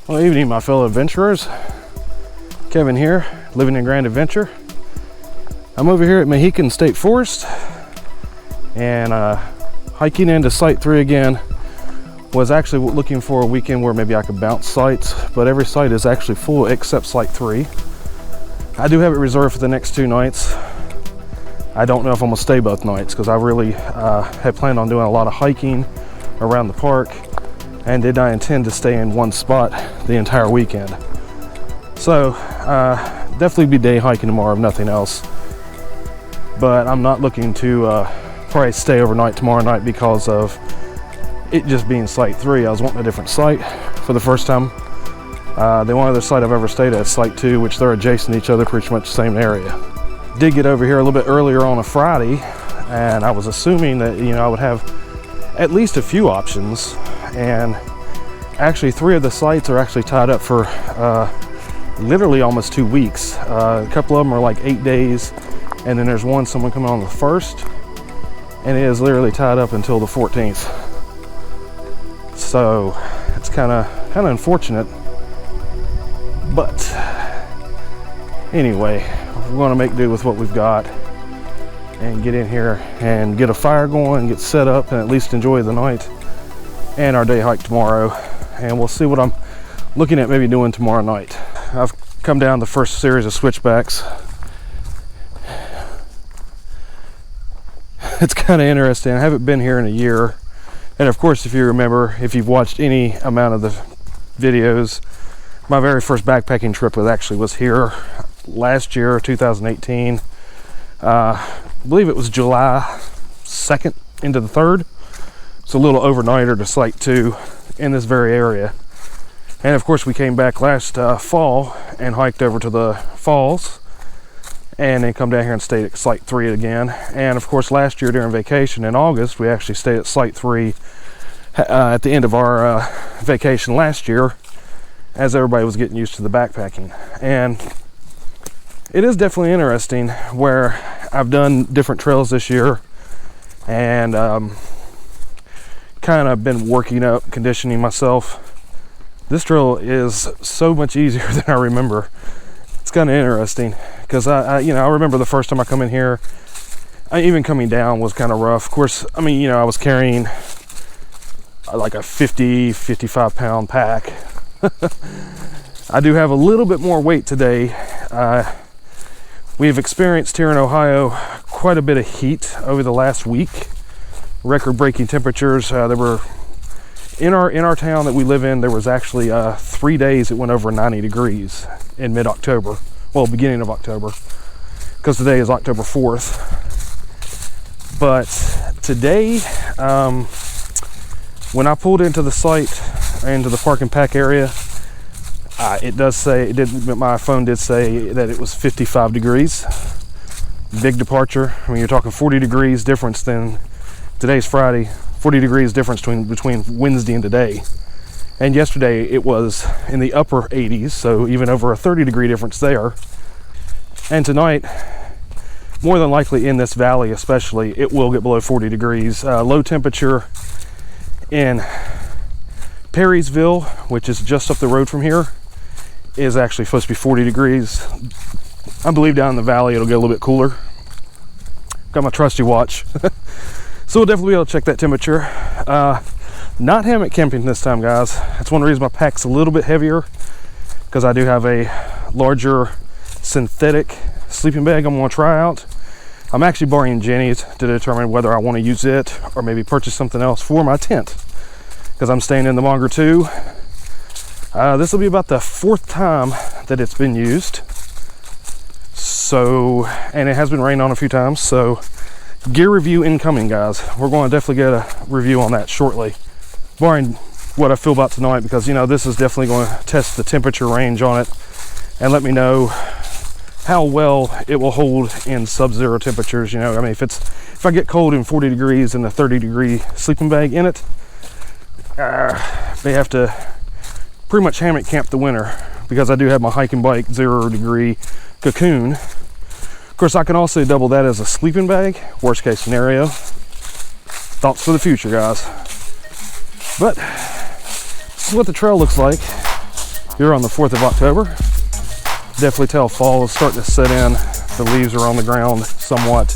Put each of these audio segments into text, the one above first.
Well, evening, my fellow adventurers. Kevin here, living in Grand Adventure. I'm over here at Mohican State Forest, and hiking into Site 3 again. Was actually looking for a weekend where maybe I could bounce sites, but every site is actually full except Site 3. I do have it reserved for the next 2 nights. I don't know if I'm gonna stay both nights because I really had planned on doing a lot of hiking around the park and did not intend to stay in one spot the entire weekend. So definitely be day hiking tomorrow if nothing else, but I'm not looking to probably stay overnight tomorrow night because of it just being Site 3. I was wanting a different site for the first time. The only other site I've ever stayed at is Site 2, which they're adjacent to each other, pretty much the same area. Did get over here a little bit earlier on a Friday, and I was assuming that I would have at least a few options, and actually 3 of the sites are actually tied up for literally almost 2 weeks. A couple of them are like 8 days, and then there's one someone coming on the 1st, and it is literally tied up until the 14th. So it's kind of unfortunate, but anyway, we're going to make do with what we've got and get in here and get a fire going, get set up, and at least enjoy the night and our day hike tomorrow. And we'll see what I'm looking at maybe doing tomorrow night. I've come down the first series of switchbacks. It's kind of interesting. I haven't been here in a year. And of course, if you remember, if you've watched any amount of the videos, my very first backpacking trip was here last year, 2018. I believe it was July 2nd into the 3rd. It's a little overnighter to Site 2 in this very area. And of course, we came back last fall and hiked over to the falls, and then come down here and stayed at Site 3 again. And of course, last year during vacation in August, we actually stayed at Site 3 at the end of our vacation last year, as everybody was getting used to the backpacking. And it is definitely interesting where I've done different trails this year, and kind of been working up, conditioning myself. This trail is so much easier than I remember. It's kind of interesting because I remember the first time I come in here, even coming down was kind of rough. Of course, I was carrying like a 55 pound pack. I do have a little bit more weight today. We've experienced here in Ohio quite a bit of heat over the last week. Record-breaking temperatures. There were in our town that we live in. There was actually 3 days it went over 90 degrees in mid-October. Well, beginning of October, because today is October 4th. But today, when I pulled into the site, into the park and pack area, my phone did say that it was 55 degrees. Big departure. You're talking 40 degrees difference than today's Friday. 40 degrees difference between Wednesday and today. And yesterday it was in the upper 80s, so even over a 30 degree difference there. And tonight, more than likely in this valley especially, it will get below 40 degrees. Low temperature in Perrysville, which is just up the road from here, is actually supposed to be 40 degrees. I believe down in the valley it'll get a little bit cooler. Got my trusty watch. So we'll definitely be able to check that temperature. Not hammock camping this time, guys. That's one reason my pack's a little bit heavier, because I do have a larger synthetic sleeping bag I'm going to try out. I'm actually borrowing Jenny's to determine whether I want to use it or maybe purchase something else for my tent, because I'm staying in the Monger 2. This will be about the 4th time that it's been used. So, and it has been rained on a few times, so gear review incoming, guys. We're going to definitely get a review on that shortly, barring what I feel about tonight, because this is definitely going to test the temperature range on it and let me know how well it will hold in sub-zero temperatures. If I get cold in 40 degrees in a 30 degree sleeping bag in it, they have to pretty much hammock camp the winter, because I do have my hiking bike 0 degree cocoon. Of course, I can also double that as a sleeping bag, worst case scenario. Thoughts for the future, guys. But this is what the trail looks like. Here on the 4th of October. Definitely tell fall is starting to set in. The leaves are on the ground somewhat.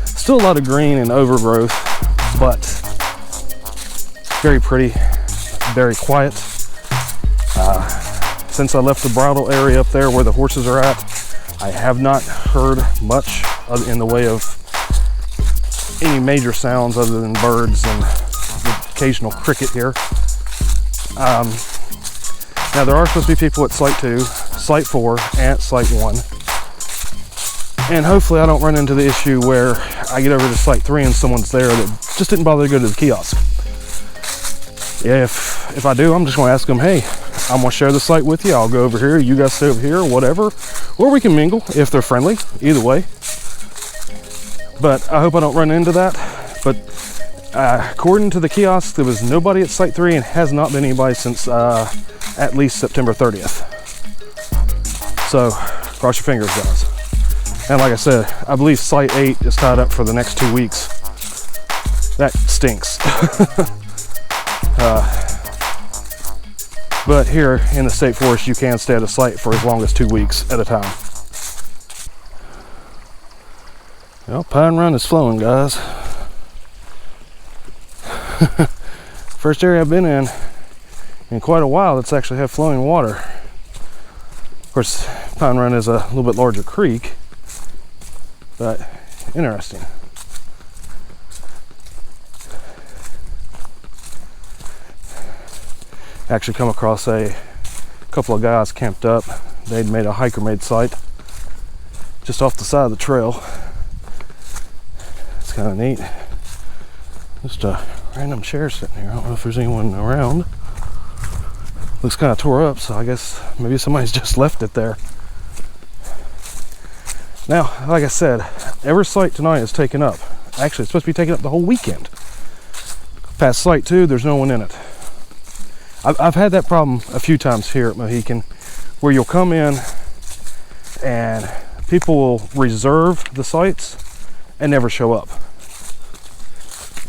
Still a lot of green and overgrowth, but very pretty, very quiet. Since I left the bridle area up there where the horses are at, I have not heard much in the way of any major sounds other than birds and the occasional cricket here. Now there are supposed to be people at Site 2, Site 4, and at Site 1. And hopefully I don't run into the issue where I get over to Site 3 and someone's there that just didn't bother to go to the kiosk. Yeah, if I do, I'm just gonna ask them, hey, I'm gonna share the site with you. I'll go over here, you guys stay over here, or whatever. Or we can mingle if they're friendly, either way. But I hope I don't run into that. But according to the kiosk, there was nobody at Site 3 and has not been anybody since at least September 30th. So cross your fingers, guys. And like I said, I believe Site 8 is tied up for the next 2 weeks. That stinks. But here in the state forest, you can stay at a site for as long as 2 weeks at a time. Well, Pine Run is flowing, guys. First area I've been in quite a while that's actually had flowing water. Of course, Pine Run is a little bit larger creek, but interesting. Actually come across a couple of guys camped up. They'd made a hiker-made site just off the side of the trail. It's kind of neat. Just a random chair sitting here. I don't know if there's anyone around. Looks kind of tore up, so I guess maybe somebody's just left it there. Now, like I said, every site tonight is taken up. Actually, it's supposed to be taken up the whole weekend. Past Site 2, there's no one in it. I've had that problem a few times here at Mohican, where you'll come in and people will reserve the sites and never show up.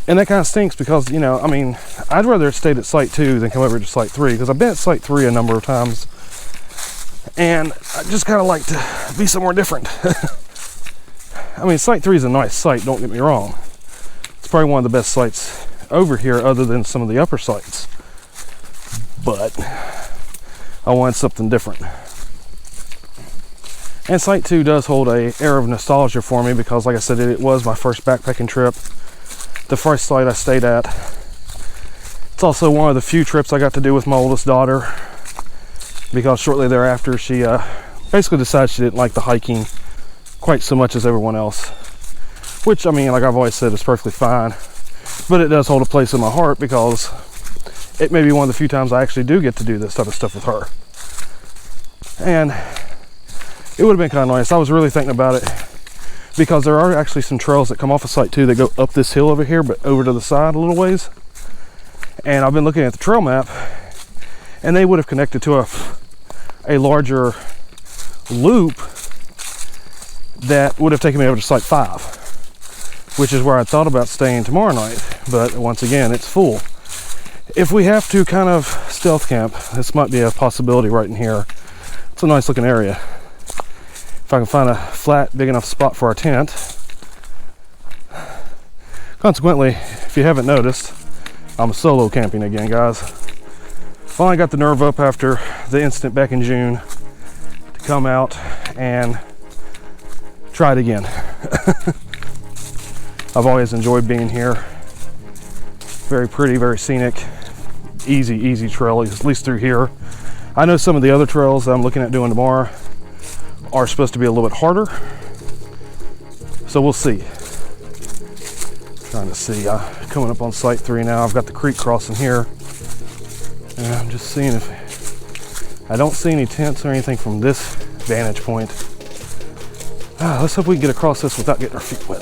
And that kind of stinks because, you know, I mean, I'd rather have stayed at Site 2 than come over to Site 3, because I've been at Site 3 a number of times and I just kind of like to be somewhere different. I mean, Site 3 is a nice site, don't get me wrong. It's probably one of the best sites over here other than some of the upper sites. But I wanted something different. And Site 2 does hold an air of nostalgia for me because, like I said, it was my first backpacking trip. The first site I stayed at. It's also one of the few trips I got to do with my oldest daughter, because shortly thereafter she basically decided she didn't like the hiking quite so much as everyone else. Which, I mean, like I've always said, is perfectly fine. But it does hold a place in my heart because it may be one of the few times I actually do get to do this type of stuff with her. And it would have been kind of nice. I was really thinking about it because there are actually some trails that come off of Site 2 that go up this hill over here, but over to the side a little ways. And I've been looking at the trail map, and they would have connected to a larger loop that would have taken me over to Site 5, which is where I thought about staying tomorrow night. But once again, it's full. If we have to kind of stealth camp, this might be a possibility right in here. It's a nice looking area. If I can find a flat, big enough spot for our tent. Consequently, if you haven't noticed, I'm solo camping again, guys. Finally got the nerve up after the incident back in June to come out and try it again. I've always enjoyed being here. Very pretty, very scenic, easy trail, at least through here. I know some of the other trails that I'm looking at doing tomorrow are supposed to be a little bit harder, so we'll see. Trying to see, coming up on Site 3 now. I've got the creek crossing here, and I'm just seeing if I don't see any tents or anything from this vantage point. Let's hope we can get across this without getting our feet wet.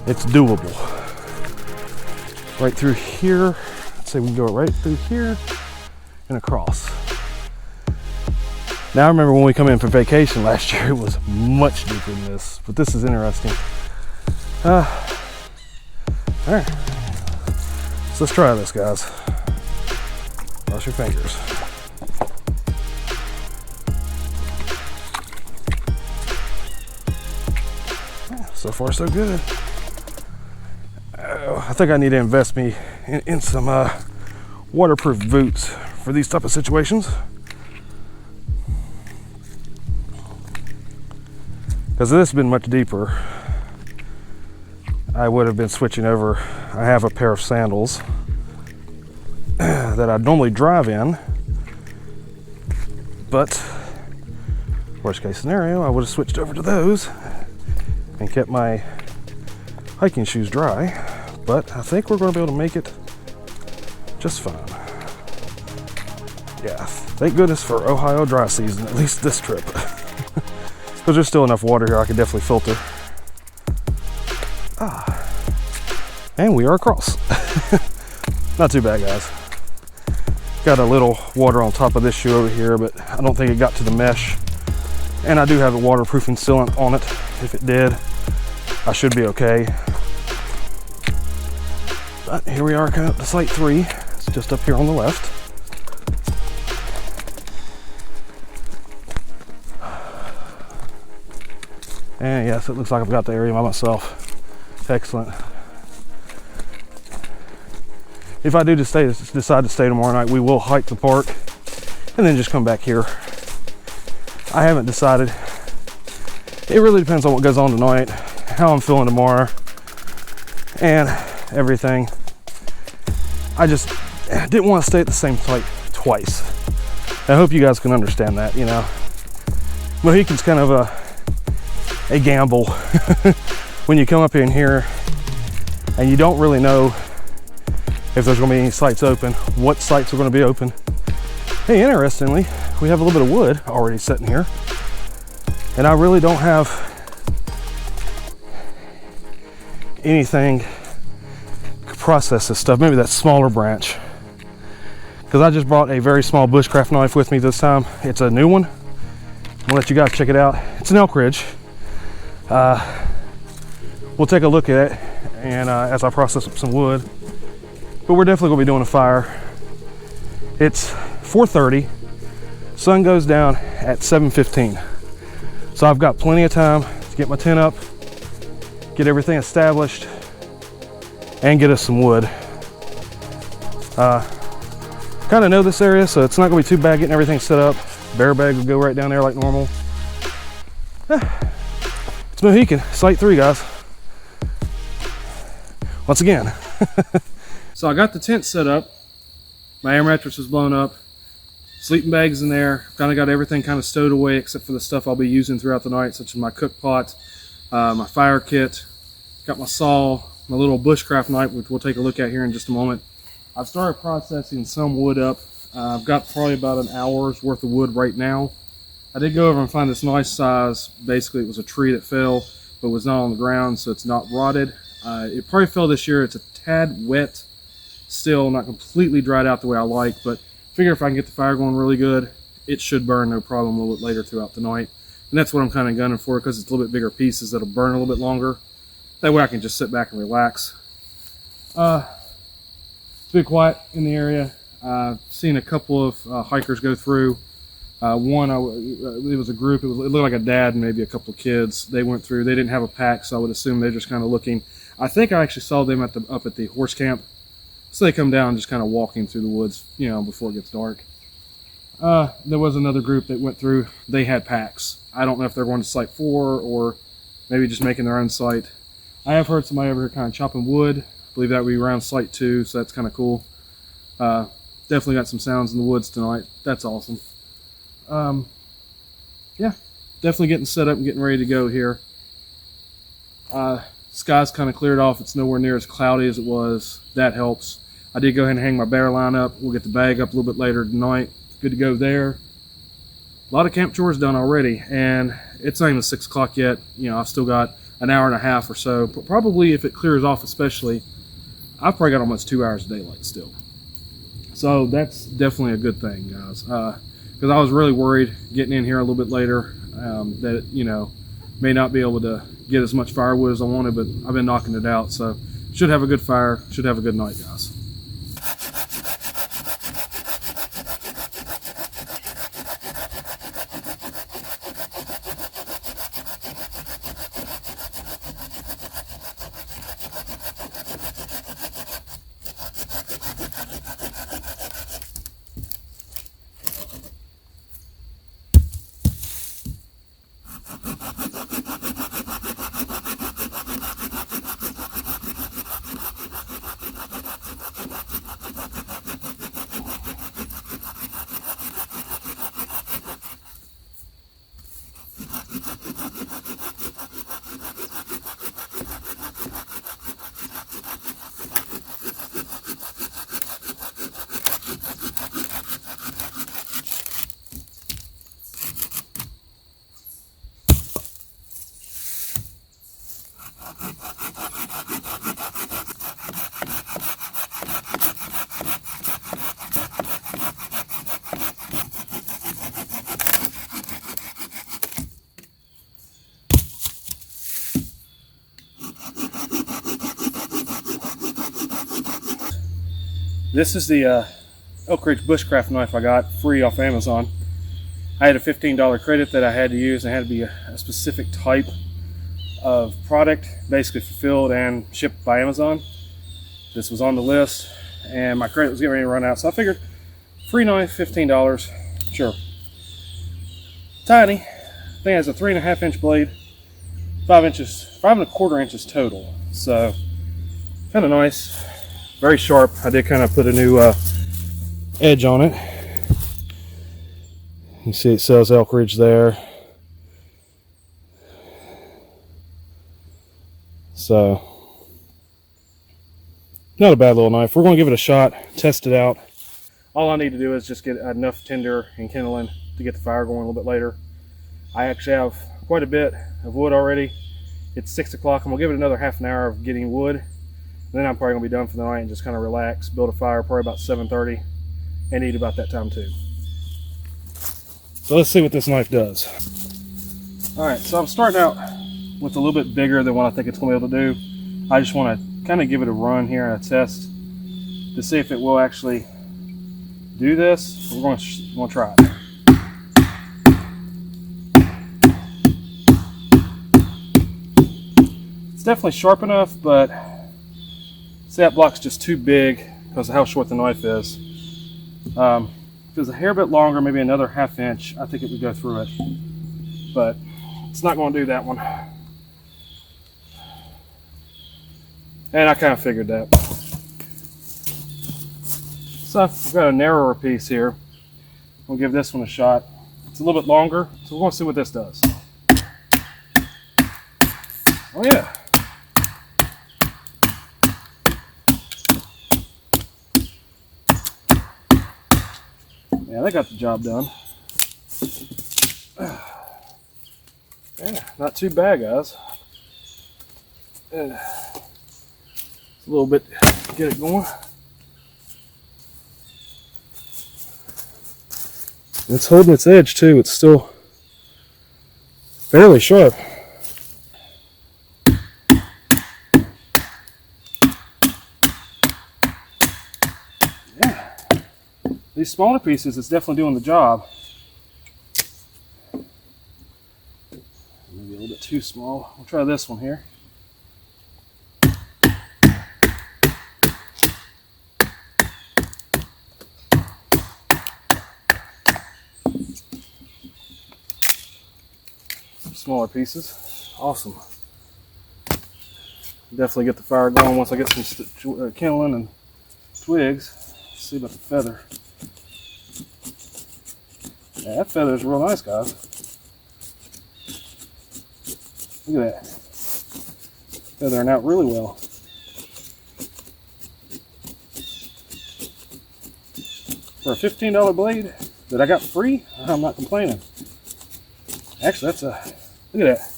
It's doable. Right through here. Let's say we can go right through here and across. Now I remember when we come in for vacation last year, it was much deeper than this, but this is interesting. All right, so let's try this, guys. Cross your fingers. So far, so good. Oh, I think I need to invest me in some waterproof boots for these type of situations. Because this has been much deeper, I would have been switching over. I have a pair of sandals that I normally drive in, but worst case scenario, I would have switched over to those and kept my hiking shoes dry. But I think we're going to be able to make it just fine. Yeah, thank goodness for Ohio dry season, at least this trip. Because there's still enough water here I could definitely filter. And we are across. Not too bad, guys. Got a little water on top of this shoe over here, but I don't think it got to the mesh. And I do have a waterproofing sealant on it. If it did, I should be okay. But here we are, kind of to site 3. It's just up here on the left. And yes, it looks like I've got the area by myself. Excellent. If I do decide to stay tomorrow night, we will hike the park and then just come back here. I haven't decided. It really depends on what goes on tonight, how I'm feeling tomorrow, and everything. I just didn't want to stay at the same site twice. I hope you guys can understand that, you know. Mohican's kind of a gamble. When you come up in here and you don't really know if there's going to be any sites open, what sites are going to be open. Hey, interestingly, we have a little bit of wood already sitting here, and I really don't have anything to process this stuff. Maybe that smaller branch, because I just brought a very small bushcraft knife with me this time. It's a new one. I'll let you guys check it out. It's an elk ridge. We'll take a look at it and as I process up some wood. But we're definitely gonna be doing a fire. It's 4:30. Sun goes down at 7:15. So I've got plenty of time to get my tent up, get everything established, and get us some wood. Kind of know this area, so it's not gonna be too bad getting everything set up. Bear bag will go right down there like normal. It's Mohican, site 3, guys. Once again. So I got the tent set up. My air mattress is blown up. Sleeping bags in there. Kind of got everything kind of stowed away except for the stuff I'll be using throughout the night, such as my cook pot, my fire kit. Got my saw, my little bushcraft knife, which we'll take a look at here in just a moment. I've started processing some wood up. I've got probably about an hour's worth of wood right now. I did go over and find this nice size. Basically, it was a tree that fell, but was not on the ground, so it's not rotted. It probably fell this year. It's a tad wet. Still not completely dried out the way I like, but figure if I can get the fire going really good, it should burn no problem a little bit later throughout the night. And that's what I'm kind of gunning for, because it's a little bit bigger pieces that'll burn a little bit longer. That way I can just sit back and relax. It's been quiet in the area. I've seen a couple of hikers go through. One, it was a group. It looked like a dad and maybe a couple of kids. They went through. They didn't have a pack, so I would assume they're just kind of looking. I think I actually saw them up at the horse camp. So they come down just kind of walking through the woods, you know, before it gets dark. There was another group that went through. They had packs. I don't know if they're going to site 4 or maybe just making their own site. I have heard somebody over here kind of chopping wood. I believe that would be around site 2, so that's kind of cool. Definitely got some sounds in the woods tonight. That's awesome. Yeah, definitely getting set up and getting ready to go here. Sky's kind of cleared off. It's nowhere near as cloudy as it was. That helps. I did go ahead and hang my bear line up. We'll get the bag up a little bit later tonight. Good to go there. A lot of camp chores done already, and it's not even 6 o'clock yet. You know, I've still got an hour and a half or so. But probably if it clears off especially, I've probably got almost 2 hours of daylight still. So that's definitely a good thing, guys. Because I was really worried getting in here a little bit later that, you know, may not be able to get as much firewood as I wanted, but I've been knocking it out. So should have a good fire, should have a good night, guys. This is the Elk Ridge Bushcraft knife I got free off Amazon. I had a $15 credit that I had to use. It had to be a specific type of product, basically fulfilled and shipped by Amazon. This was on the list, and my credit was getting ready to run out, so I figured free knife, $15, sure. Tiny. I think it has a 3.5 inch blade, 5.25 inches total. So kind of nice, very sharp. I did kind of put a new edge on it. You see it says Elk Ridge there. So not a bad little knife. We're going to give it a shot, test it out. All I need to do is just get enough tinder and kindling to get the fire going a little bit later. I actually have quite a bit of wood already. It's 6 o'clock. I'm gonna give it another half an hour of getting wood. And then I'm probably gonna be done for the night and just kind of relax, build a fire probably about 7:30 and eat about that time too. So let's see what this knife does. All right, so I'm starting out with a little bit bigger than what I think it's gonna be able to do. I just wanna kind of give it a run here and a test to see if it will actually do this. We're gonna try it. It's definitely sharp enough, but see, that block's just too big because of how short the knife is. If it was a hair bit longer, maybe another 1/2 inch, I think it would go through it. But it's not going to do that one. And I kind of figured that. So I've got a narrower piece here. We'll give this one a shot. It's a little bit longer, so we're going to see what this does. Oh yeah. Yeah, they got the job done. Yeah, not too bad, guys. It's a little bit, get it going. It's holding its edge too. It's still fairly sharp. These smaller pieces, it's definitely doing the job. Maybe a little bit too small. We'll try this one here. Smaller pieces. Awesome. Definitely get the fire going once I get some kindling and twigs. Let's see about the feather. Yeah, that feather is real nice, guys. Look at that. Feathering out really well. For a $15 blade that I got free, I'm not complaining. Actually, that's a, look at that.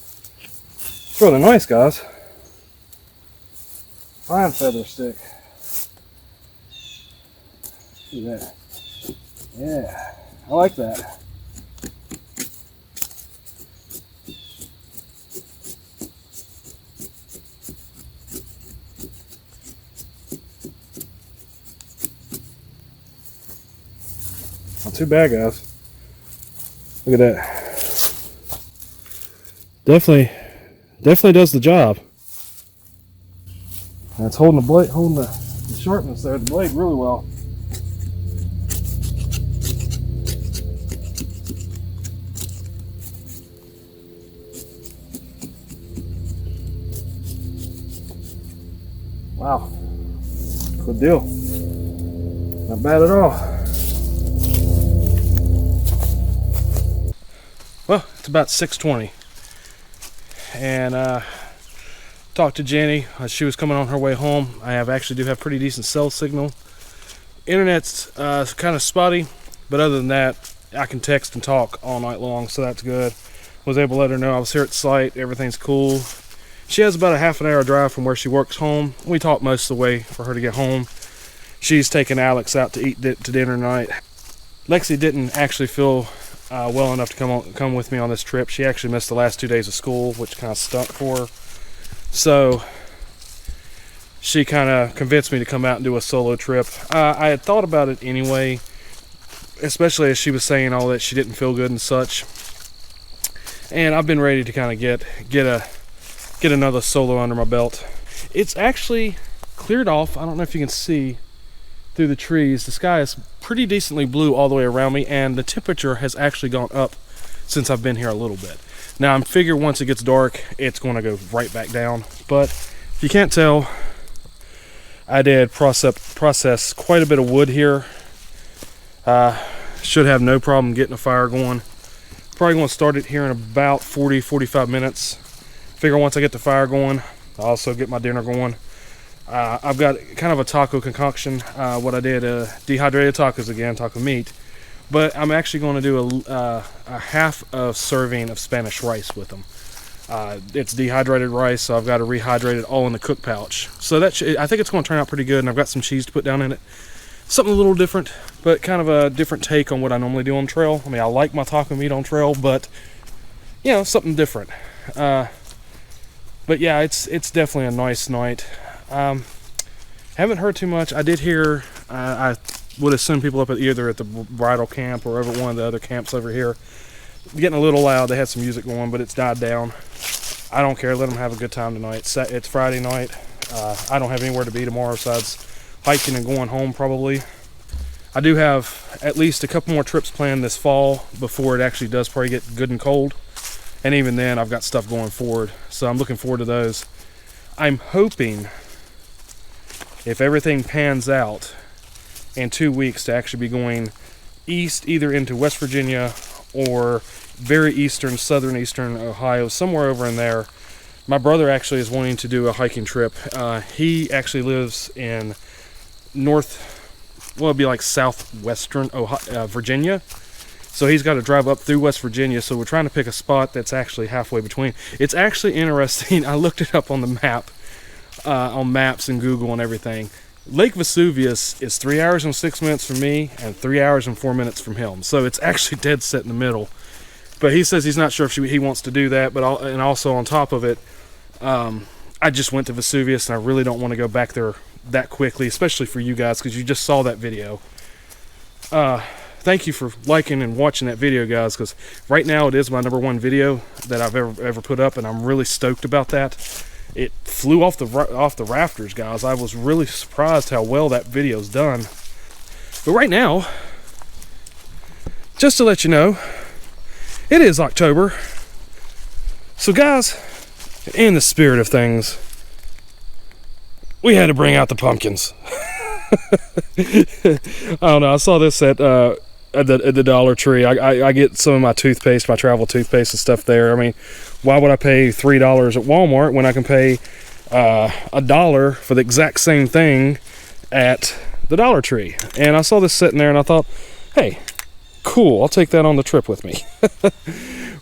It's really nice, guys. Fine feather stick. Look at that. Yeah, I like that. Not too bad, guys. Look at that. Definitely does the job. And it's holding the blade, holding the sharpness there of the blade really well. Wow, good deal. Not bad at all. Well, it's about 6:20, and talked to Jenny. She was coming on her way home. I actually do have pretty decent cell signal. Internet's kind of spotty, but other than that, I can text and talk all night long, so that's good. Was able to let her know I was here at the site. Everything's cool. She has about a half an hour drive from where she works home. We talked most of the way for her to get home. She's taking Alex out to eat to dinner tonight. Lexi didn't actually feel well enough to come with me on this trip. She actually missed the last 2 days of school, which kind of stunk for her. So she kind of convinced me to come out and do a solo trip. I had thought about it anyway, especially as she was saying all that she didn't feel good and such. And I've been ready to kind of get another solo under my belt. It's actually cleared off. I don't know if you can see through the trees. The sky is pretty decently blue all the way around me, and the temperature has actually gone up since I've been here a little bit. Now I'm figure once it gets dark, it's going to go right back down. But if you can't tell, I did process quite a bit of wood here. Should have no problem getting a fire going. Probably going to start it here in about 40-45 minutes. Figure once I get the fire going, I'll also get my dinner going. I've got kind of a taco concoction. What I did, dehydrated tacos again, taco meat. But I'm actually going to do a half a serving of Spanish rice with them. It's dehydrated rice, so I've got to rehydrate it all in the cook pouch. So that I think it's going to turn out pretty good, and I've got some cheese to put down in it. Something a little different, but kind of a different take on what I normally do on trail. I mean, I like my taco meat on trail, but you know, something different. But yeah, it's definitely a nice night. Haven't heard too much. I did hear, I would assume people up at either at the bridal camp or over at one of the other camps over here getting a little loud. They had some music going, but it's died down. I don't care. Let them have a good time tonight. It's Friday night. I don't have anywhere to be tomorrow besides hiking and going home probably. I do have at least a couple more trips planned this fall before it actually does probably get good and cold. And even then, I've got stuff going forward. So I'm looking forward to those. I'm hoping, if everything pans out, in 2 weeks to actually be going east, either into West Virginia or very eastern, southern eastern Ohio, somewhere over in there. My brother actually is wanting to do a hiking trip. He actually lives in it'd be like southwestern Virginia. So he's got to drive up through West Virginia. So we're trying to pick a spot that's actually halfway between. It's actually interesting. I looked it up on the map, on maps and Google and everything. Lake Vesuvius is 3 hours and 6 minutes from me and 3 hours and 4 minutes from him. So it's actually dead set in the middle. But he says he's not sure if he wants to do that. But and also on top of it, I just went to Vesuvius and I really don't want to go back there that quickly, especially for you guys, because you just saw that video. Thank you for liking and watching that video, guys, because right now it is my #1 video that I've ever put up, and I'm really stoked about that. It flew off the rafters, guys. I was really surprised how well that video's done. But right now, just to let you know, it is October. So guys, in the spirit of things, we had to bring out the pumpkins. I don't know. I saw this at the Dollar Tree. I get some of my toothpaste, my travel toothpaste and stuff there. I mean, why would I pay $3 at Walmart when I can pay $1 for the exact same thing at the Dollar Tree? And I saw this sitting there and I thought, hey, cool, I'll take that on the trip with me.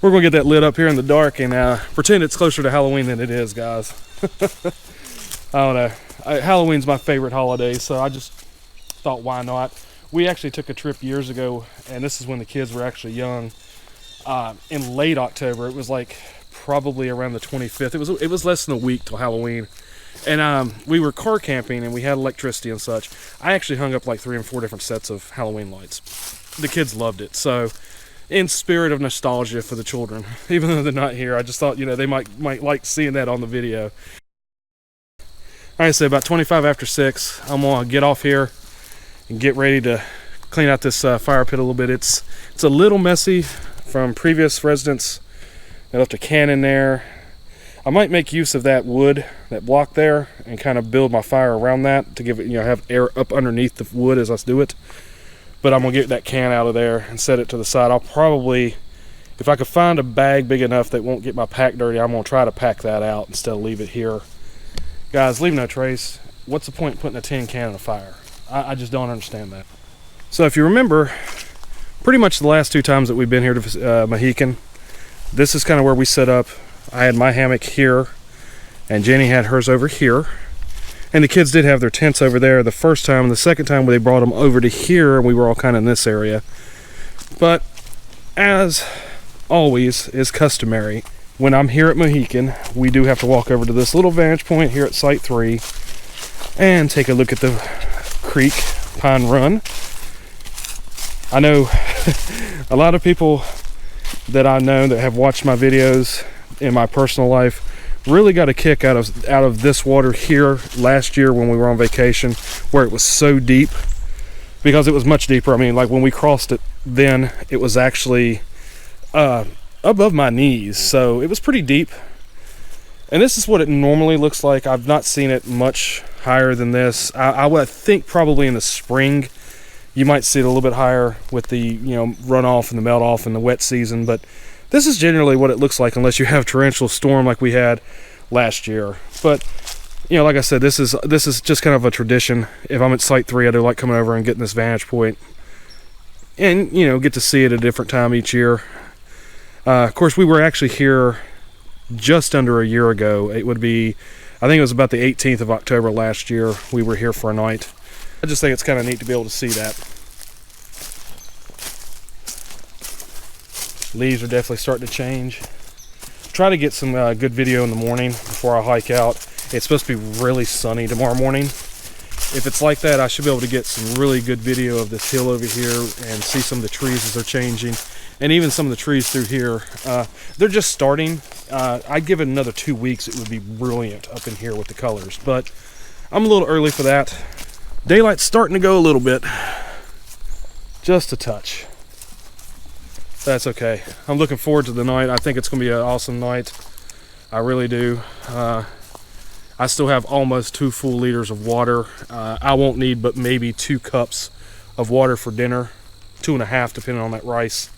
We're gonna get that lit up here in the dark and pretend it's closer to Halloween than it is, guys. I don't know. Halloween's my favorite holiday, so I just thought, why not? We actually took a trip years ago, and this is when the kids were actually young. In late October, it was like probably around the 25th. It was less than a week till Halloween, and we were car camping and we had electricity and such. I actually hung up like 3 and 4 different sets of Halloween lights. The kids loved it, so in spirit of nostalgia for the children, even though they're not here, I just thought, you know, they might like seeing that on the video. Like I said, about 25 after 6, I'm gonna get off here and get ready to clean out this fire pit a little bit. It's a little messy from previous residents. They left a can in there. I might make use of that wood, that block there, and kind of build my fire around that to give it, you know, have air up underneath the wood as I do it. But I'm gonna get that can out of there and set it to the side. I'll probably, if I could find a bag big enough that won't get my pack dirty, I'm gonna try to pack that out instead of leave it here. Guys, leave no trace. What's the point in putting a tin can in a fire? I just don't understand that. So if you remember, pretty much the last 2 times that we've been here to Mohican, this is kind of where we set up. I had my hammock here, and Jenny had hers over here. And the kids did have their tents over there the first time, and the second time they brought them over to here, and we were all kind of in this area. But as always is customary, when I'm here at Mohican, we do have to walk over to this little vantage point here at Site 3. and take a look at the creek, Pine Run. I know a lot of people that I know that have watched my videos in my personal life really got a kick out of this water here last year when we were on vacation, where it was so deep, because it was much deeper. I mean, like when we crossed it then, it was actually above my knees, so it was pretty deep. And this is what it normally looks like. I've not seen it much higher than this. I would think probably in the spring you might see it a little bit higher with the runoff and the melt off in the wet season, but this is generally what it looks like unless you have torrential storm like we had last year. But like I said, this is just kind of a tradition. If I'm at Site 3, I do like coming over and getting this vantage point and get to see it at a different time each year. Of course, we were actually here just under a year ago. It would be, I think it was about the 18th of October last year we were here for a night. I just think it's kind of neat to be able to see that. Leaves are definitely starting to change. Try to get some good video in the morning before I hike out. It's supposed to be really sunny tomorrow morning. If it's like that, I should be able to get some really good video of this hill over here and see some of the trees as they're changing, and even some of the trees through here. They're just starting. I'd give it another 2 weeks, it would be brilliant up in here with the colors, but I'm a little early for that. Daylight's starting to go a little bit, just a touch. That's okay. I'm looking forward to the night. I think it's going to be an awesome night. I really do. I still have almost 2 full liters of water. I won't need but maybe 2 cups of water for dinner, 2.5 depending on that rice.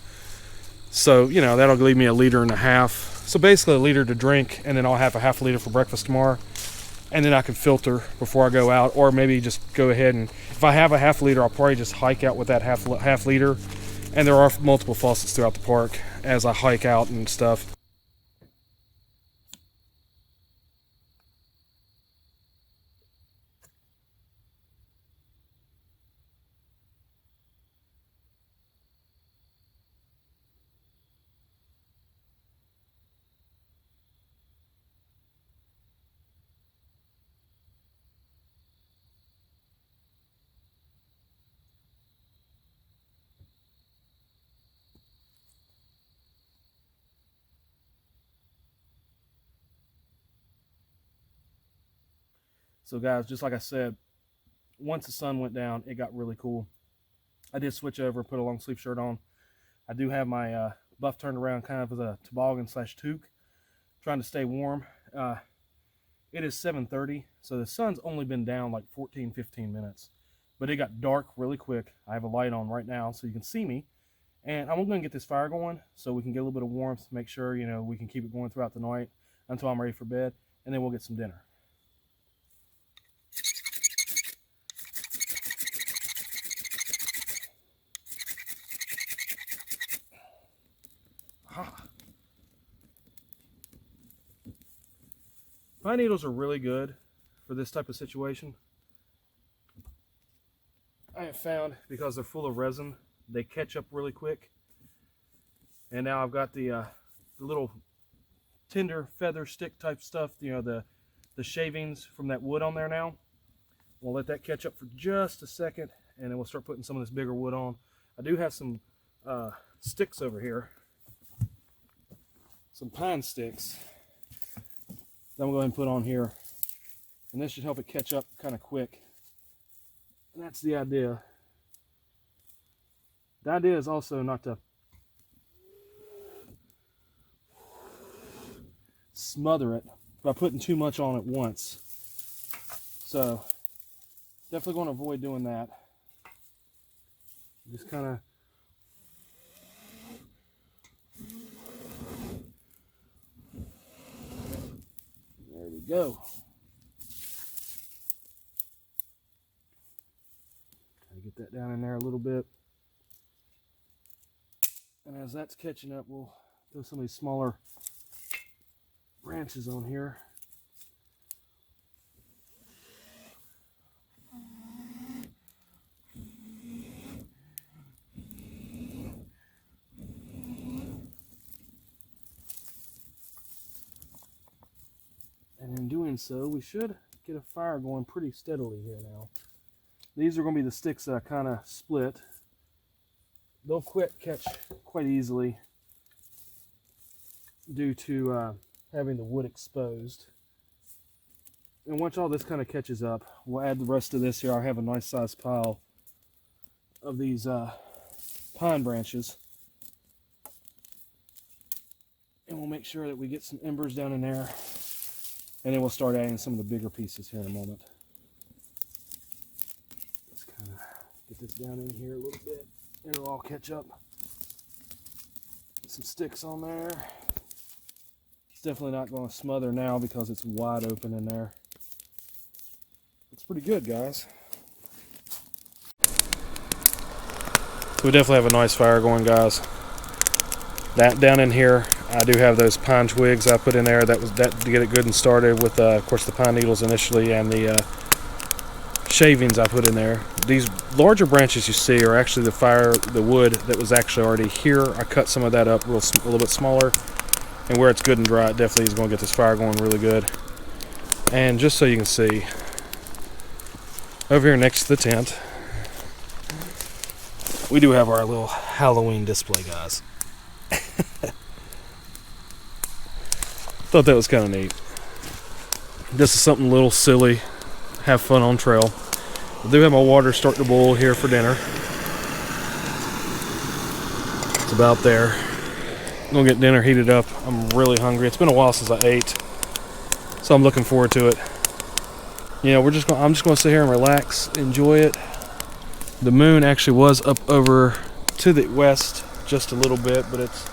So that'll leave me 1.5 liters. So basically 1 liter to drink, and then I'll have a half a liter for breakfast tomorrow, and then I can filter before I go out, or maybe just go ahead and, if I have a half liter, I'll probably just hike out with that half liter. And there are multiple faucets throughout the park as I hike out and stuff. So guys, just like I said, once the sun went down, it got really cool. I did switch over, put a long sleeve shirt on. I do have my buff turned around kind of as a toboggan / toque, trying to stay warm. It is 7:30, so the sun's only been down like 14-15 minutes, but it got dark really quick. I have a light on right now so you can see me, and I'm going to get this fire going so we can get a little bit of warmth, make sure we can keep it going throughout the night until I'm ready for bed, and then we'll get some dinner. Pine needles are really good for this type of situation. I have found, because they're full of resin, they catch up really quick. And now I've got the little tinder feather stick type stuff, the shavings from that wood on there now. We'll let that catch up for just a second, and then we'll start putting some of this bigger wood on. I do have some sticks over here, some pine sticks that I'm going to go ahead and put on here, and this should help it catch up kind of quick. And that's the idea. The idea is also not to smother it by putting too much on at once. So definitely going to avoid doing that. Just kind of there we go. Get that down in there a little bit. And as that's catching up, we'll throw some of these smaller branches on here. And in doing so, we should get a fire going pretty steadily here now. These are going to be the sticks that I kind of split. They'll catch quite easily due to having the wood exposed. And once all this kind of catches up, we'll add the rest of this here. I'll have a nice sized pile of these pine branches. And we'll make sure that we get some embers down in there. And then we'll start adding some of the bigger pieces here in a moment. Let's kind of get this down in here a little bit. It'll all catch up. Some sticks on there. It's definitely not going to smother now because it's wide open in there. It's pretty good, guys. So we definitely have a nice fire going, guys. That down in here, I do have those pine twigs I put in there. That to get it good and started with, of course, the pine needles initially and the shavings I put in there. These larger branches you see are actually the wood that was actually already here. I cut some of that up a little bit smaller, and where it's good and dry, it definitely is going to get this fire going really good. And just so you can see, over here next to the tent, we do have our little Halloween display, guys. Thought that was kind of neat. This is something a little silly. Have fun on trail. I do have my water starting to boil here for dinner. It's about there. I'm gonna get dinner heated up. I'm really hungry. It's been a while since I ate, so I'm looking forward to it. You know, I'm just gonna sit here and relax, enjoy it. The moon actually was up over to the west just a little bit, but it's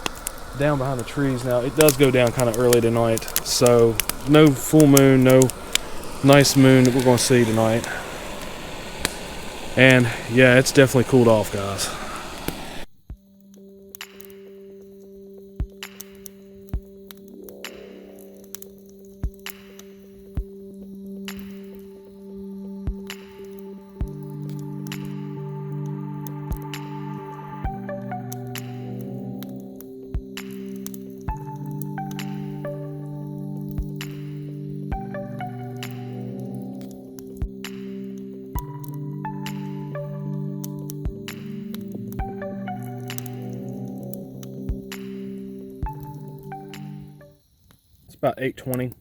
down behind the trees now. It does go down kind of early tonight, so no full moon, no nice moon that we're going to see tonight. And yeah, it's definitely cooled off, guys. About 8:20.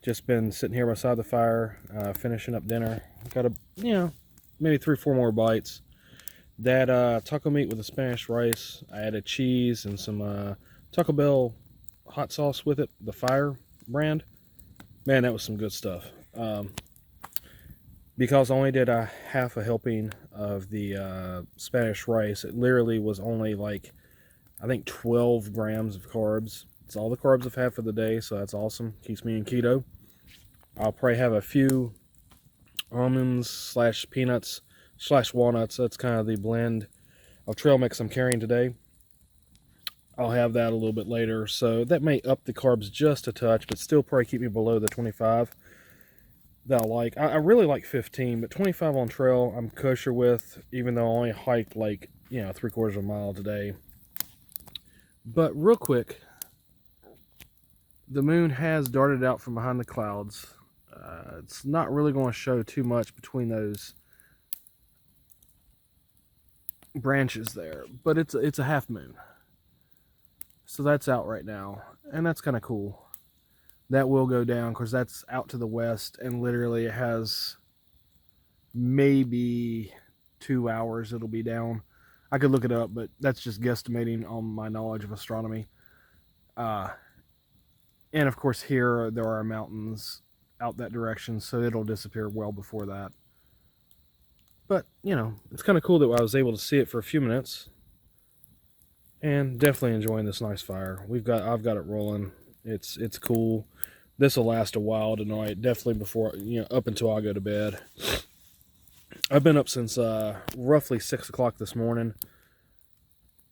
Just been sitting here beside the fire, finishing up dinner. Got maybe 3 or 4 more bites. That taco meat with the Spanish rice. I added cheese and some Taco Bell hot sauce with it, the Fire brand. Man, that was some good stuff. Because I only did a half a helping of the Spanish rice, it literally was only like, I think 12 grams of carbs. It's all the carbs I've had for the day, so that's awesome. Keeps me in keto. I'll probably have a few almonds / peanuts / walnuts. That's kind of the blend of trail mix I'm carrying today. I'll have that a little bit later, so that may up the carbs just a touch, but still probably keep me below the 25 that I like. I really like 15, but 25 on trail I'm kosher with, even though I only hiked like, 3/4 of a mile today. But real quick, the moon has darted out from behind the clouds. It's not really going to show too much between those branches there, but it's a half moon. So that's out right now, and that's kind of cool. That will go down because that's out to the west, and literally it has maybe 2 hours it'll be down. I could look it up, but that's just guesstimating on my knowledge of astronomy. And of course here there are mountains out that direction, so it'll disappear well before that. But, it's kind of cool that I was able to see it for a few minutes. And definitely enjoying this nice fire. I've got it rolling. It's cool. This will last a while tonight, definitely before, up until I go to bed. I've been up since roughly 6 o'clock this morning.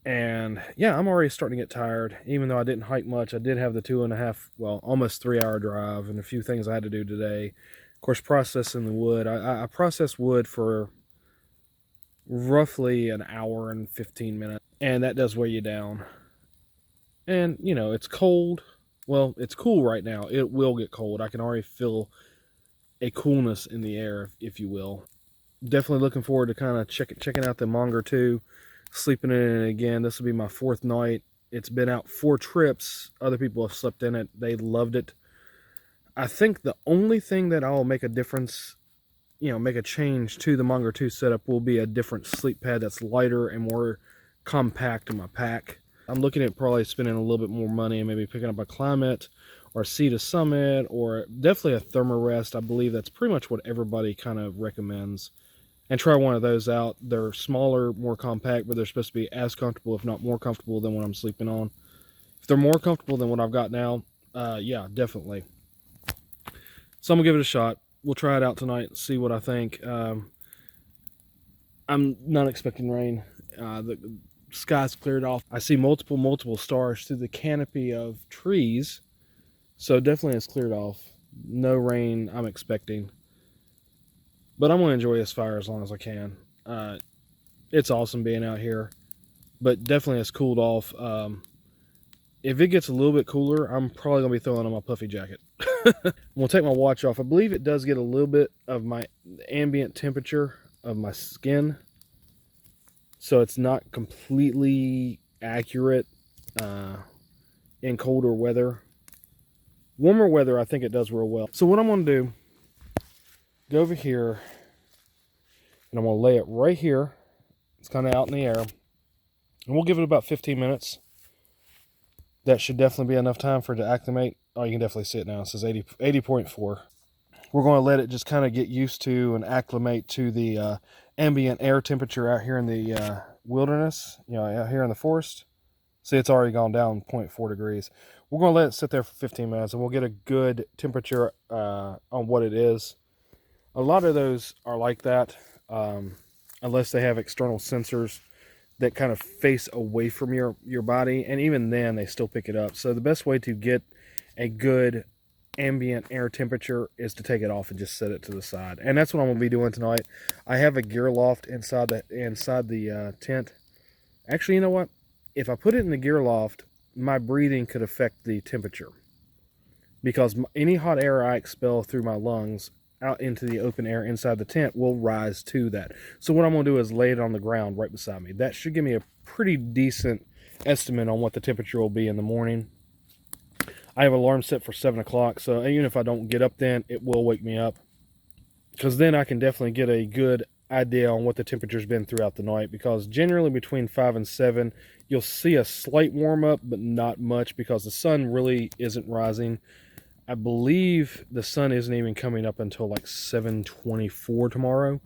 And yeah, I'm already starting to get tired. Even though I didn't hike much, I did have the 2.5, almost 3 hour drive and a few things I had to do today. Of course, processing the wood. I processed wood for roughly an hour and 15 minutes. And that does weigh you down. And, it's cold. Well, it's cool right now. It will get cold. I can already feel a coolness in the air, if you will. Definitely looking forward to kind of checking out the Monger 2, sleeping in it again. This will be my 4th night. It's been out 4 trips. Other people have slept in it. They loved it. I think the only thing that I'll make a difference, make a change to the Monger 2 setup will be a different sleep pad that's lighter and more compact in my pack. I'm looking at probably spending a little bit more money and maybe picking up a Climate or Sea to Summit, or definitely a Thermarest. I believe that's pretty much what everybody kind of recommends. And try one of those out. They're smaller, more compact, but they're supposed to be as comfortable, if not more comfortable, than what I'm sleeping on. If they're more comfortable than what I've got now, yeah, definitely. So I'm gonna give it a shot. We'll try it out tonight, see what I think. I'm not expecting rain. The sky's cleared off. I see multiple stars through the canopy of trees. So definitely it's cleared off. No rain I'm expecting. But I'm going to enjoy this fire as long as I can. It's awesome being out here. But definitely it's cooled off. If it gets a little bit cooler, I'm probably going to be throwing on my puffy jacket. I'm going to take my watch off. I believe it does get a little bit of my ambient temperature of my skin. So it's not completely accurate in colder weather. Warmer weather, I think it does real well. So what I'm going to do, go over here, and I'm going to lay it right here. It's kind of out in the air. And we'll give it about 15 minutes. That should definitely be enough time for it to acclimate. Oh, you can definitely see it now. It says 80.4. We're going to let it just kind of get used to and acclimate to the ambient air temperature out here in the wilderness, out here in the forest. See, it's already gone down 0.4 degrees. We're going to let it sit there for 15 minutes, and we'll get a good temperature on what it is. A lot of those are like that, unless they have external sensors that kind of face away from your body, and even then they still pick it up. So the best way to get a good ambient air temperature is to take it off and just set it to the side. And that's what I'm going to be doing tonight. I have a gear loft inside the tent. Actually, you know what? If I put it in the gear loft, my breathing could affect the temperature, because any hot air I expel through my lungs out into the open air inside the tent will rise to that. So what I'm going to do is lay it on the ground right beside me. That should give me a pretty decent estimate on what the temperature will be in the morning. I have an alarm set for 7 o'clock, so even if I don't get up then, it will wake me up, because then I can definitely get a good idea on what the temperature's been throughout the night, because generally between 5 and 7 you'll see a slight warm up, but not much, because the sun really isn't rising. I believe the sun isn't even coming up until like 7:24 tomorrow.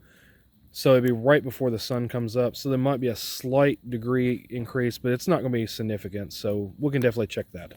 So it'd be right before the sun comes up. So there might be a slight degree increase, but it's not going to be significant. So we can definitely check that.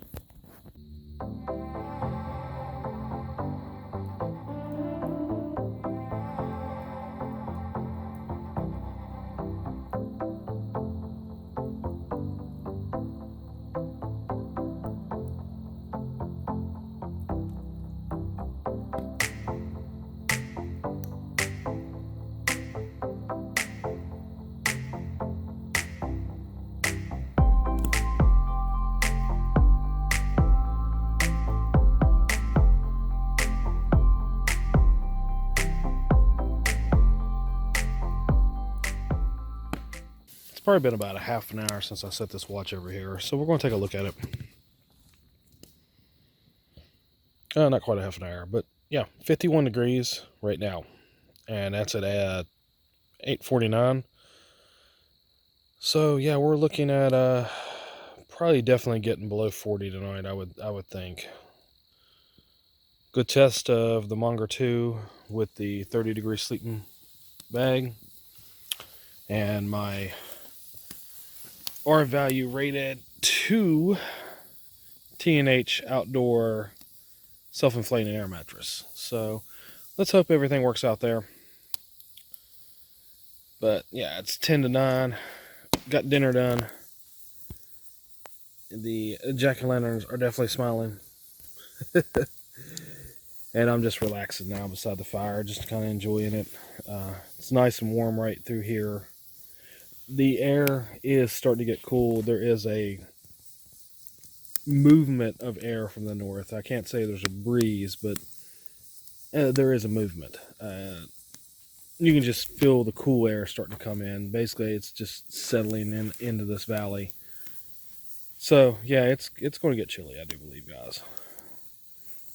Probably been about a half an hour since I set this watch over here, so we're going to take a look at it. Not quite a half an hour, but yeah, 51 degrees right now, and that's at 8:49. So yeah, we're looking at probably definitely getting below 40 tonight. I would think. Good test of the Monger 2 with the 30-degree sleeping bag, and my R value rated 2 T&H outdoor self-inflating air mattress. So let's hope everything works out there. But yeah, it's 10 to 9. Got dinner done. The jack-o'-lanterns are definitely smiling. And I'm just relaxing now beside the fire, just kind of enjoying it. It's nice and warm right through here. The air is starting to get cool. There is a movement of air from the north. I can't say there's a breeze, but there is a movement. You can just feel the cool air starting to come in. Basically, it's just settling into this valley. So yeah, it's going to get chilly, I do believe, guys.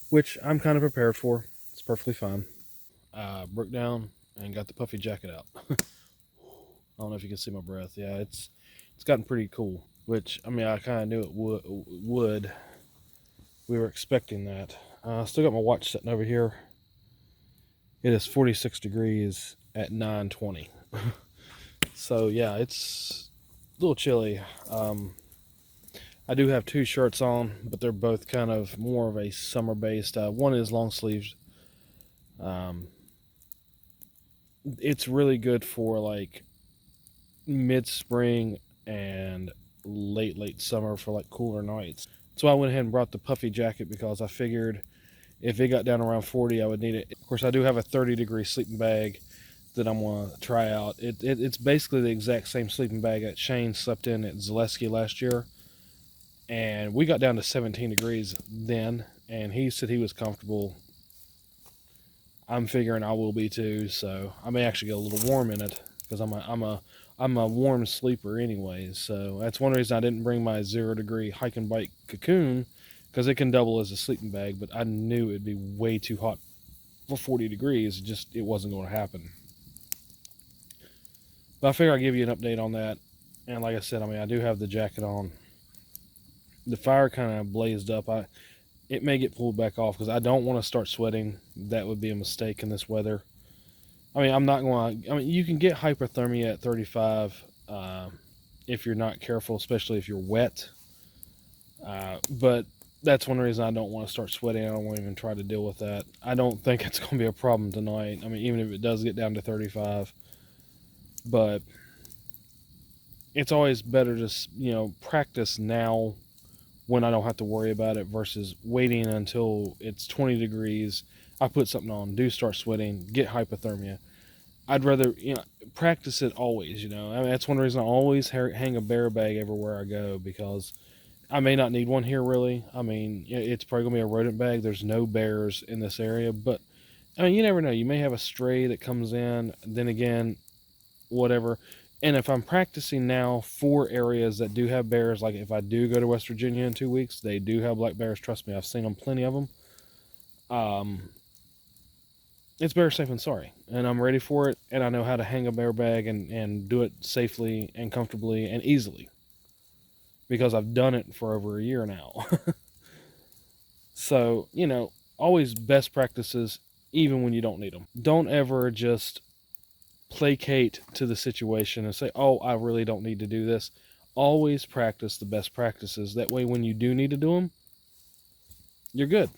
Which I'm kind of prepared for. It's perfectly fine. Broke down and got the puffy jacket out. I don't know if you can see my breath. Yeah, it's gotten pretty cool. Which, I mean, I kind of knew it would. We were expecting that. Still got my watch sitting over here. It is 46 degrees at 9:20. So yeah, it's a little chilly. I do have two shirts on, but they're both kind of more of a summer based. One is long sleeved. It's really good for like mid spring and late summer for like cooler nights. So I went ahead and brought the puffy jacket because I figured if it got down around 40, I would need it. Of course, I do have a 30-degree sleeping bag that I'm going to try out. It's basically the exact same sleeping bag that Shane slept in at Zaleski last year. And we got down to 17 degrees then, and he said he was comfortable. I'm figuring I will be too, so I may actually get a little warm in it because I'm a warm sleeper anyways. So that's one reason I didn't bring my 0-degree hike and bike cocoon, because it can double as a sleeping bag, but I knew it'd be way too hot for 40 degrees. It wasn't going to happen. But I figure I'll give you an update on that. And like I said, I mean, I do have the jacket on. The fire kind of blazed up. It may get pulled back off because I don't want to start sweating. That would be a mistake in this weather. I mean, I'm not going to... I mean, you can get hypothermia at 35 if you're not careful, especially if you're wet. But that's one reason I don't want to start sweating. I don't want to even try to deal with that. I don't think it's going to be a problem tonight. I mean, even if it does get down to 35. But it's always better to, practice now when I don't have to worry about it versus waiting until it's 20 degrees. I put something on, do start sweating, get hypothermia. I'd rather, practice it always, I mean, that's one reason I always hang a bear bag everywhere I go, because I may not need one here really. I mean, it's probably going to be a rodent bag. There's no bears in this area, but I mean, you never know. You may have a stray that comes in, then again, whatever. And if I'm practicing now for areas that do have bears, like if I do go to West Virginia in 2 weeks, they do have black bears. Trust me, I've seen them, plenty of them. It's better safe than sorry. And I'm ready for it. And I know how to hang a bear bag and do it safely and comfortably and easily, because I've done it for over a year now. So, always best practices, even when you don't need them. Don't ever just placate to the situation and say, oh, I really don't need to do this. Always practice the best practices. That way, when you do need to do them, you're good.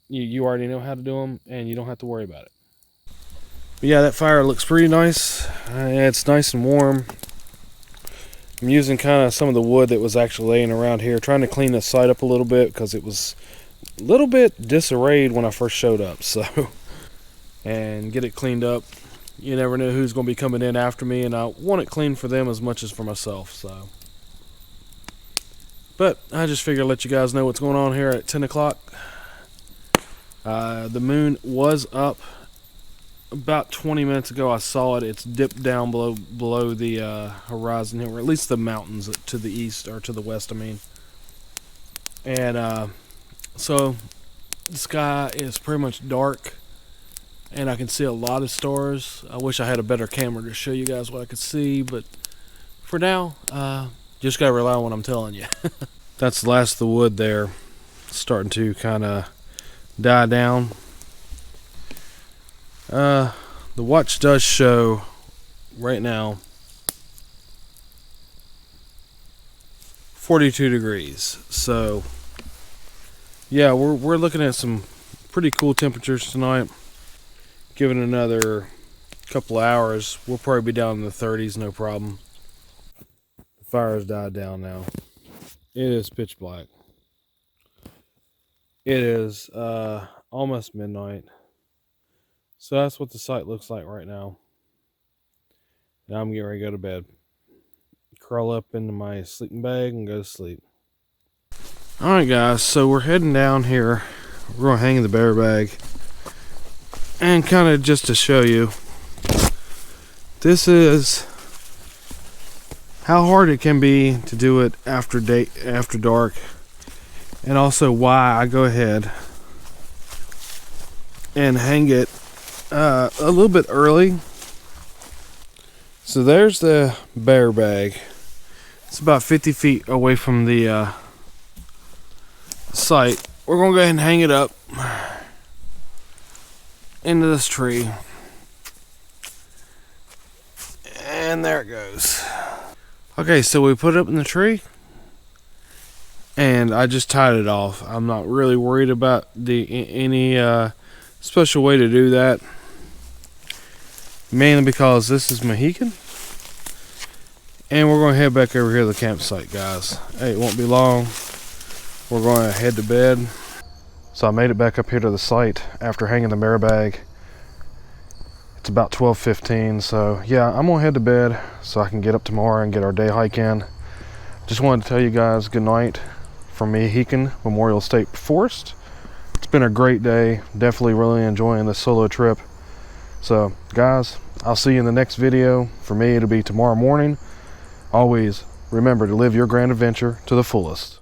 You already know how to do them, and you don't have to worry about it. But yeah, that fire looks pretty nice. It's nice and warm. I'm using kind of some of the wood that was actually laying around here, trying to clean the site up a little bit because it was a little bit disarrayed when I first showed up. So, and get it cleaned up. You never know who's going to be coming in after me, and I want it clean for them as much as for myself. So, but I just figured I'd let you guys know what's going on here at 10 o'clock. The moon was up about 20 minutes ago. I saw it. It's dipped down below the horizon here, or at least the mountains to the east, or to the west, I mean. And so the sky is pretty much dark, and I can see a lot of stars. I wish I had a better camera to show you guys what I could see, but for now, just gotta rely on what I'm telling you. That's the last of the wood there. It's starting to kind of die down. The watch does show right now 42 degrees. So yeah, we're looking at some pretty cool temperatures tonight. Give it another couple of hours, we'll probably be down in the 30s, no problem. The fire's died down now. It is pitch black. It is almost midnight. So that's what the site looks like right now. Now I'm getting ready to go to bed. Curl up into my sleeping bag and go to sleep. Alright guys, so we're heading down here. We're going to hang the bear bag. And kind of just to show you, this is how hard it can be to do it after dark, and also why I go ahead and hang it a little bit early. So there's the bear bag. It's about 50 feet away from the site. We're gonna go ahead and hang it up into this tree, and there it goes. Okay, so we put it up in the tree, and I just tied it off. I'm not really worried about any special way to do that, mainly because this is Mohican, and we're going to head back over here to the campsite, guys. Hey, it won't be long. We're going to head to bed. So I made it back up here to the site after hanging the bear bag. It's about 12:15, so yeah, I'm gonna head to bed so I can get up tomorrow and get our day hike in. Just wanted to tell you guys good night from Mohican Memorial State Forest. It's been a great day. Definitely really enjoying this solo trip. So guys, I'll see you in the next video. For me, it'll be tomorrow morning. Always remember to live your grand adventure to the fullest.